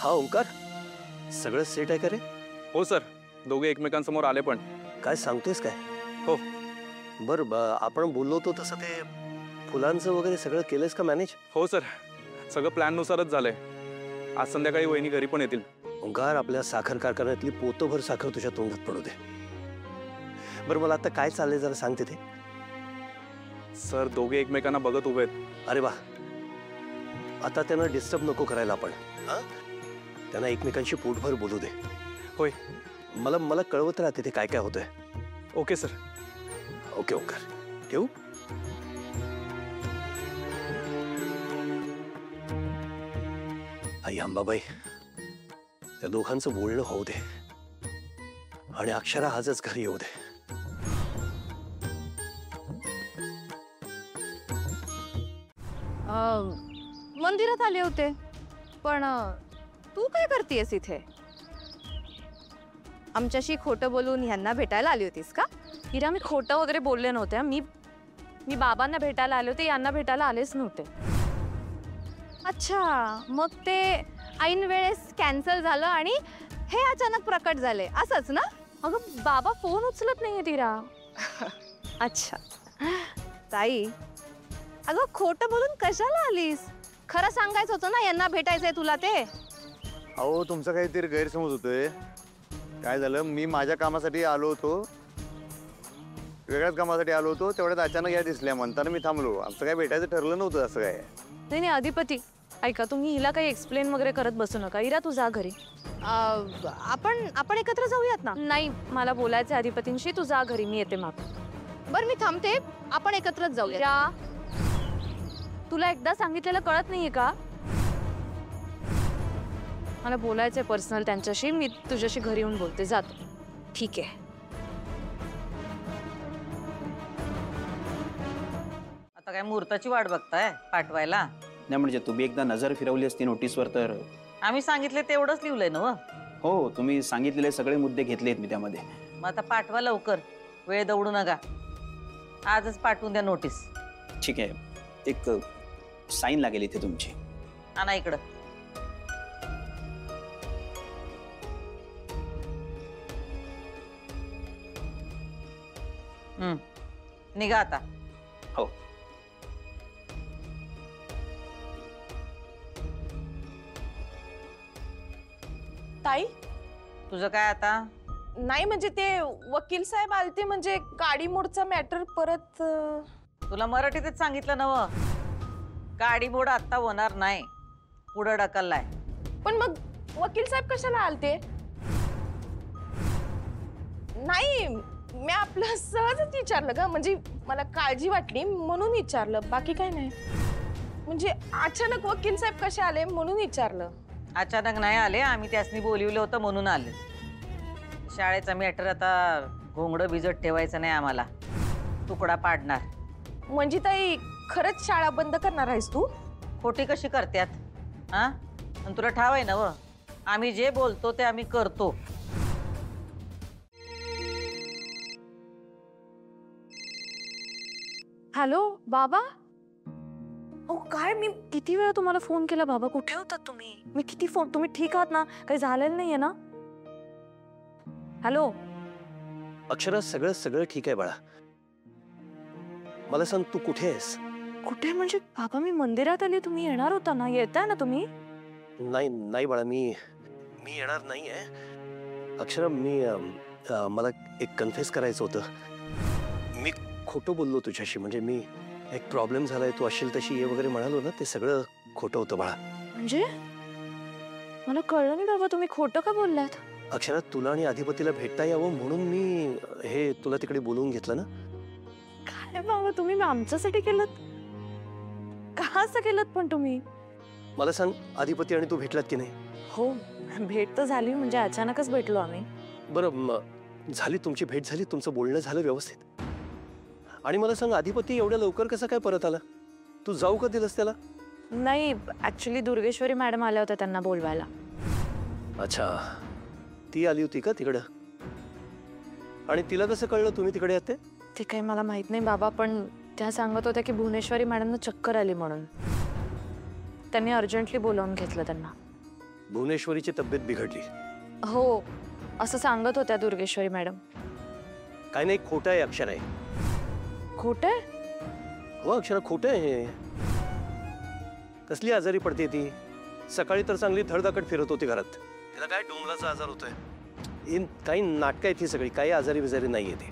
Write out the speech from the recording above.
हा ओंकार, सगळं सेट आहे का रे? हो सर, दोघे एकमेकांसमोर आले पण. काय सांगतोयस काय? हो. बरं आपण बोललो होतो तसं ते फुलांचं वगैरे सगळं केलंस का मॅनेज? हो सर, सगळं प्लॅननुसारच झालंय. आज संध्याकाळी वहिनी घरी पण येतील. ओंकार, आपल्या साखर कारखान्यातली पोतभर साखर तुझ्या तोंडात पडू दे. बरं मला आता काय चाललंय जरा सांगते ते. सर, दोघे एकमेकांना बघत उभे आहेत. अरे वा, आता त्यांना डिस्टर्ब नको करायला आपण. त्यांना एकमेकांशी पोटभर बोलू दे. होय. मला कळवत राहते ते काय काय होतंय. Okay sir. ओके ओंकार, ठेवू? आई अंबाबाई, त्या दोघांचं बोलणं होऊ दे आणि अक्षरा आजच घरी येऊ दे. मंदिरात आले होते, पण तू काय करतेस इथे? आमच्याशी खोटं बोलून ह्यांना भेटायला आली होतीस का? हिरा, मी खोटं वगैरे बोलले नव्हते. मी बाबांना भेटायला आले होते, यांना भेटायला आलेच नव्हते. अच्छा, मग ते ऐन वेळेस कॅन्सल झालं आणि हे अचानक प्रकट झाले असंच ना? अगं बाबा फोन उचलत नाहीये हिरा. अच्छा ताई, अगं खोटं बोलून कशाला आलीस? खरं सांगायचं होतं ना यांना भेटायचंय तुला ते. अहो, तुमचा काहीतरी गैरसमज होतोय. काय झालं, मी माझ्या कामासाठी आलो होतो, वेगळ्याच कामासाठी आलो होतो. तेवढ्यात अचानक या दिसल्या, म्हणताना मी थांबलो. आमचं काय भेटायचं ठरलं नव्हतं असं काय. नाही अधिपती, ऐका, तुम्ही हिला काही एक्सप्लेन वगैरे करत बसू नका. हिरा, तू जा घरी. आपण एकत्र जाऊयात ना? नाही, मला बोलायचं अधिपतींशी. तू जा घरी, मी येते माग. बरं मी थांबते, आपण एकत्रच जाऊया. हिरा, तुला एकदा सांगितलेलं कळत नाहीये का? मला बोलायचंय पर्सनल त्यांच्याशी. मी तुझ्याशी घरी येऊन बोलते. जातो. ठीक आहे. आता काय मुहूर्ताची वाट बघताय पाठवायला? नाही म्हणजे तुम्ही एकदा नजर फिरवली असती नोटीसवर तर. आम्ही सांगितले तेवढंच लिहिलंय ना? हो, तुम्ही सांगितलेले सगळे मुद्दे घेतलेत मी त्यामध्ये. मग आता पाठवा लवकर, वेळ दवडू नका. आजच पाठवून द्या नोटीस. ठीक आहे, एक साईन लागेल इथे तुमची. आणा इकडं. निघा आता. हो. ताई, तुझं काय आता? नाही म्हणजे ते वकील साहेब आलते, म्हणजे गाडी मोडचा मॅटर परत. तुला मराठीतच सांगितलं नव, गाडी मोड आता होणार नाही, पुढं ढकललाय. पण मग वकील साहेब कशाला आलते? नाही, मी आपलं सहजच विचारलं ग, म्हणजे मला काळजी वाटली म्हणून विचारलं, बाकी काय नाही. म्हणजे अचानक वकील साहेब कसे आले म्हणून विचारलं. अचानक नाही आले, आम्ही त्यासनी बोलिवलं होतं म्हणून आले. शाळेचा मॅटर आता घोंगडं भिजत ठेवायचं नाही आम्हाला, तुकडा पाडणार. म्हणजे ताई, खरंच शाळा बंद करणार आहेस तू? खोटी कशी करत्यात? हा, आणि तुला ठाव आहे ना व, आम्ही जे बोलतो ते आम्ही करतो. हॅलो बाबा. हो काय, मी किती वेळा तुम्हाला फोन केला बाबा, कुठे होतात तुम्ही? मी किती फोन, तुम्ही ठीक आहात ना? काही झालेलं नाहीये ना? हॅलो अक्षरा, सगळं ठीक आहे बाळा. मला सांग, तू कुठे आहेस? कुठे म्हणजे बाबा, मी मंदिरात आली. तुम्ही येणार होता ना? येताय ना तुम्ही? नाही बाळा, मी येणार नाहीये. अक्षरा, मला एक कन्फेस करायचं होतं. मी खोटं बोललो तुझ्याशी. म्हणजे मी एक प्रॉब्लेम झालाय, तू असेल तशी ये वगैरे म्हणालो ना, ते सगळं खोटं होतं बाळा. म्हणजे मला कळलं नाही बाबा, तुम्ही खोटं का बोललात? अक्षरा, तुला आणि अधिपतीला भेटता यावं म्हणून मी हे तुला तिकडे बोलवून घेतलं ना. काय बाबा, तुम्ही आमच्यासाठी केलं का? असं केलं पण तुम्ही? मला सांग, अधिपती आणि तू भेटलात की नाही? हो, भेट तर झाली, म्हणजे अचानकच भेटलो आम्ही. बरं, झाली तुमची भेट, झाली तुमचं बोलणं झालं व्यवस्थित. आणि मला सांग, अधिपती एवढ्या लवकर कसा काय परत आला? तू जाऊ का दिलंस त्याला? नाही, ऍक्च्युली दुर्गेश्वरी मॅडम आल्या होत्या त्यांना बोलवायला. अच्छा, ती आली होती का तिकडं? आणि तिला कसं कळलं तुम्ही तिकडे आहात ते काही मला माहित नाही बाबा, पण त्या सांगत होत्या की भुवनेश्वरी मॅडमना चक्कर आली म्हणून त्यांनी अर्जंटली बोलावून घेतलं त्यांना. भुवनेश्वरीची तब्येत बिघडली. हो असं सांगत होत्या दुर्गेश्वरी मॅडम. काय नाही, खोटं आहे अक्षर आहे. खोटं आहे? हो अक्षरा, खोटं आहे हे. कसली आजारी पडते ती? सकाळी तर चांगली धडधाकट फिरत होती घरात. तिला काय डोंगराचा आजार होतोय. काही नाटकं आहेत ही सगळी, काही आजारी बिजारी नाहीये ती.